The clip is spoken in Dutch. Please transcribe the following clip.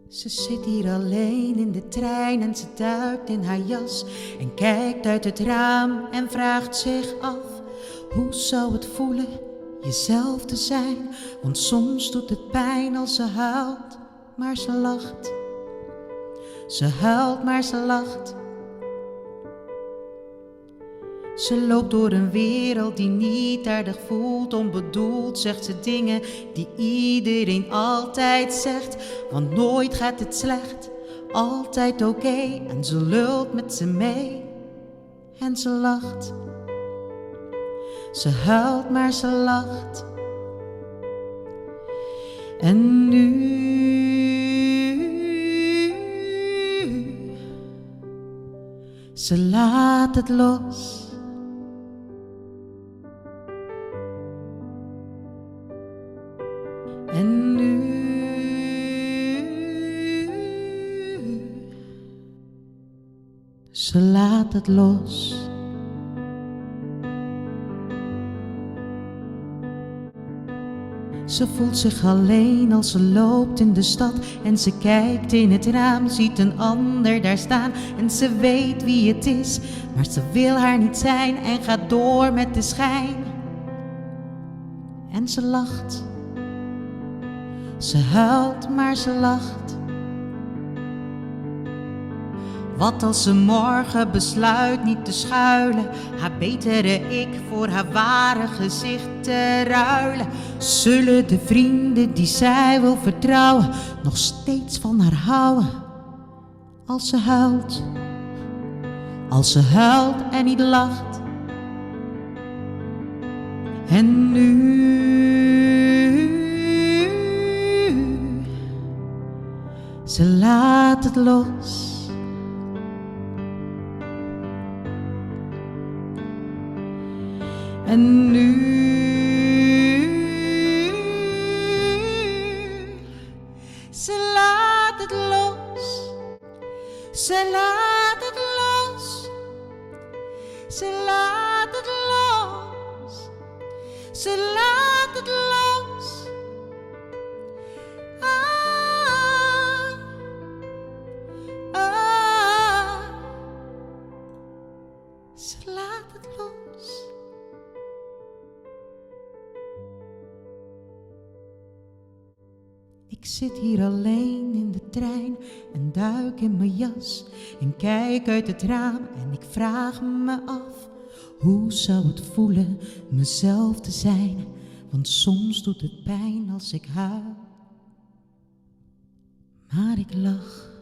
Ze zit hier alleen in de trein en ze duikt in haar jas en kijkt uit het raam en vraagt zich af: hoe zou het voelen jezelf te zijn? Want soms doet het pijn als ze huilt, maar ze lacht. Ze huilt, maar ze lacht. Ze loopt door een wereld die niet aardig voelt. Onbedoeld zegt ze dingen die iedereen altijd zegt. Want nooit gaat het slecht, altijd oké. En ze lult met ze mee en ze lacht. Ze huilt, maar ze lacht. En nu ze laat het los. En nu ze laat het los. Ze voelt zich alleen als ze loopt in de stad en ze kijkt in het raam, ziet een ander daar staan en ze weet wie het is, maar ze wil haar niet zijn en gaat door met de schijn. En ze lacht. Ze huilt, maar ze lacht. Wat als ze morgen besluit niet te schuilen, haar betere ik voor haar ware gezicht te ruilen? Zullen de vrienden die zij wil vertrouwen nog steeds van haar houden? Als ze huilt, als ze huilt en niet lacht. En nu ze laat het los. En nu ze laat het los. Ze laat het los. Ze laat het los. Ze laat het los. Ze laat het los. Ik zit hier alleen in de trein en duik in mijn jas en kijk uit het raam en ik vraag me af: hoe zou het voelen mezelf te zijn? Want soms doet het pijn als ik huil, maar ik lach.